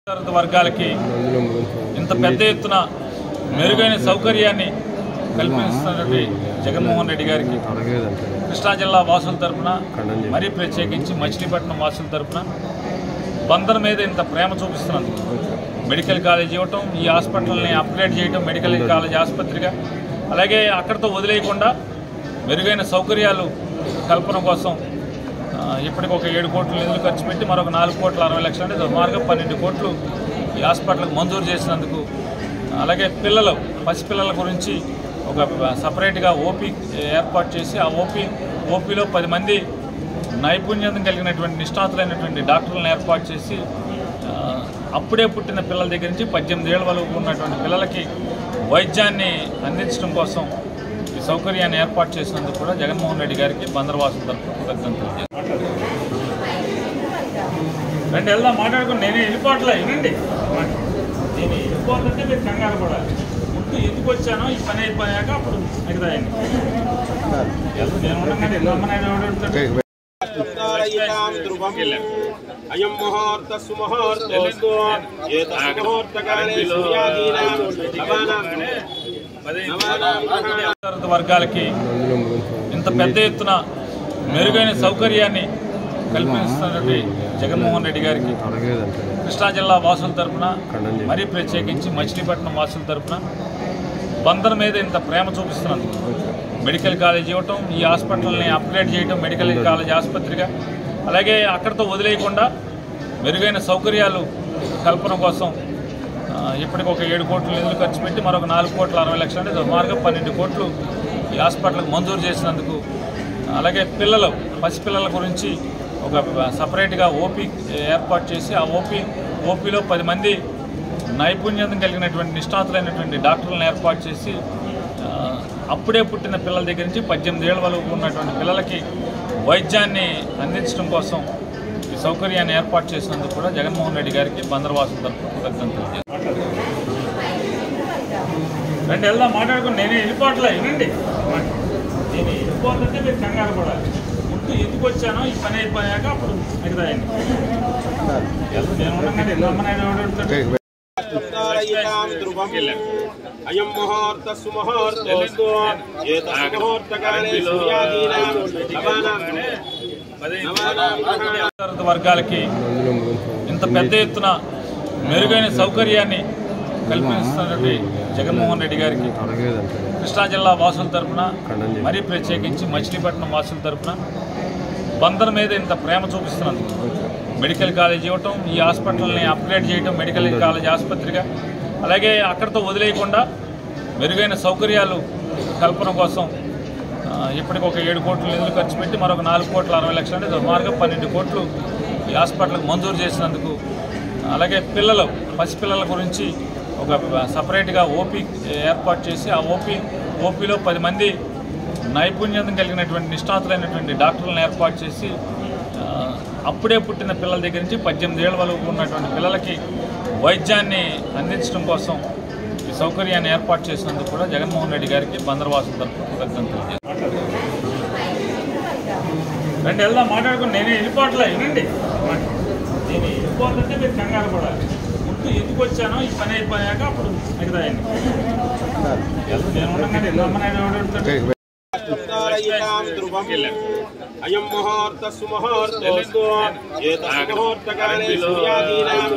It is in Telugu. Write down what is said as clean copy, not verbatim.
వర్గాలకి ఇంత పెద్ద ఎత్తున మెరుగైన సౌకర్యాన్ని కల్పిస్తున్నటువంటి జగన్మోహన్ రెడ్డి గారికి కృష్ణా జిల్లా వాసుల తరపున మరీ ప్రత్యేకించి మచిలీపట్నం వాసుల తరపున బందర్ మీద ఇంత ప్రేమ చూపిస్తున్నందుకు మెడికల్ కాలేజ్ ఇవ్వటం, ఈ హాస్పిటల్ని అప్గ్రేడ్ చేయటం మెడికల్ కాలేజ్ ఆసుపత్రిగా, అలాగే అక్కడితో వదిలేయకుండా మెరుగైన సౌకర్యాలు కల్పన కోసం ఇప్పటికి ఒక 7 కోట్ల నిధులు ఖర్చు పెట్టి మరొక 4,60,00,000 అంటే సుమారుగా 12 కోట్లు ఈ హాస్పిటల్కి మంజూరు చేసినందుకు, అలాగే పసిపిల్లల గురించి ఒక సపరేట్గా ఓపీ ఏర్పాటు చేసి ఆ ఓపీలో 10 మంది నైపుణ్యం కలిగినటువంటి నిష్ణాతులైనటువంటి డాక్టర్లను ఏర్పాటు చేసి అప్పుడే పుట్టిన పిల్లల దగ్గర నుంచి 18 ఏళ్ల వరకు ఉన్నటువంటి పిల్లలకి వైద్యాన్ని అందించడం కోసం ఈ సౌకర్యాన్ని ఏర్పాటు చేసినందుకు కూడా జగన్మోహన్ రెడ్డి గారికి బందర్వాసుల తరఫున కృతజ్ఞతలు. రెండు వెళ్దాం మాట్లాడుకుని నేనే వెళ్ళిపోవట్లే, వినండి, నేను వెళ్ళిపోతుంటే మీరు కంగారు పడాలి. ముందు ఎందుకు వచ్చానో ఈ పని అయిపోయాక అప్పుడు మిగతాయండి. నేను ఉండగానే అయం ముహూర్త సుముహూర్తోస్తు ఏతస్సు ముహూర్తకాలే సూర్యాదీనాం వర్గాలకి ఇంత పెద్ద ఎత్తున మెరుగైన సౌకర్యాన్ని కల్పిస్తున్నటువంటి జగన్మోహన్ రెడ్డి గారికి కృష్ణా జిల్లా వాసుల తరపున మరీ ప్రత్యేకించి మచిలీపట్నం వాసుల తరపున బందర్ మీద ఇంత ప్రేమ చూపిస్తున్నందుకు మెడికల్ కాలేజ్ ఇవ్వటం, ఈ హాస్పిటల్ని అప్గ్రేడ్ చేయటం మెడికల్ కాలేజ్ ఆసుపత్రిగా, అలాగే అక్కడితో వదిలేయకుండా మెరుగైన సౌకర్యాలు కల్పన కోసం ఇప్పటికి ఒక 7 కోట్ల నిధులు ఖర్చు పెట్టి మరొక 4,60,00,000 అంటే సుమారుగా 12 కోట్లు ఈ హాస్పిటల్కి మంజూరు చేసినందుకు, అలాగే పసిపిల్లల గురించి ఒక సపరేట్గా ఓపీ ఏర్పాటు చేసి ఆ ఓపీలో 10 మంది నైపుణ్యం కలిగినటువంటి నిష్ణాతులైనటువంటి డాక్టర్లను ఏర్పాటు చేసి అప్పుడే పుట్టిన పిల్లల దగ్గర నుంచి 18 ఏళ్ల వరకు ఉన్నటువంటి పిల్లలకి వైద్యాన్ని అందించడం కోసం ఈ సౌకర్యాన్ని ఏర్పాటు చేసినందుకు కూడా జగన్మోహన్ రెడ్డి గారికి బందర్వాసుల తరఫున కృతజ్ఞతలు. రెండు వెళ్దాం మాట్లాడుకుని నేనే వెళ్ళిపోవట్లే, వినండి, నేను వెళ్ళిపోతుంటే మీరు కంగారు పడాలి. ముందు ఎందుకు వచ్చానో ఈ పని అయిపోయాక అప్పుడు మిగతాయండి. నేను ఉండగానే అయం ముహూర్త సుముహూర్తోస్తు ఏతస్సు ముహూర్తకాలే సూర్యాదీనాం వర్గాలకి ఇంత పెద్ద ఎత్తున మెరుగైన సౌకర్యాన్ని కల్పిస్తున్నటువంటి జగన్మోహన్ రెడ్డి గారికి కృష్ణా జిల్లా వాసుల తరపున మరీ ప్రత్యేకించి మచిలీపట్నం వాసుల తరపున బందర్ మీద ఇంత ప్రేమ చూపిస్తున్నందుకు మెడికల్ కాలేజ్ ఇవ్వటం, ఈ హాస్పిటల్ని అప్గ్రేడ్ చేయటం మెడికల్ కాలేజ్ ఆసుపత్రిగా, అలాగే అక్కడితో వదిలేయకుండా మెరుగైన సౌకర్యాలు కల్పన కోసం ఇప్పటికి ఒక 7 కోట్ల నిధులు ఖర్చు పెట్టి మరొక 4,60,00,000 అంటే సుమారుగా 12 కోట్లు ఈ హాస్పిటల్కి మంజూరు చేసినందుకు, అలాగే పసిపిల్లల గురించి ఒక సపరేట్గా ఓపీ ఏర్పాటు చేసి ఆ ఓపీలో 10 మంది నైపుణ్యం కలిగినటువంటి నిష్ణాతులైనటువంటి డాక్టర్లను ఏర్పాటు చేసి అప్పుడే పుట్టిన పిల్లల దగ్గర నుంచి 18 ఏళ్ల వరకు ఉన్నటువంటి పిల్లలకి వైద్యాన్ని అందించడం కోసం ఈ సౌకర్యాన్ని ఏర్పాటు చేసినందుకు కూడా జగన్మోహన్ రెడ్డి గారికి బందర్వాసుల తరఫున కృతజ్ఞతలు. రెండు వెళ్దాం మాట్లాడుకుని నేనే వెళ్ళిపోవట్లే, వినండి, నేను వెళ్ళిపోతుంటే మీరు కంగారు పడాలి. ముందు ఎందుకు వచ్చానో ఈ పని అయిపోయాక అప్పుడు మిగతాయండి. నేను ఉండగానే అయం ముహూర్త సుముహూర్తోస్తు ఏతస్సు ముహూర్తకాలే సూర్యాదీనాం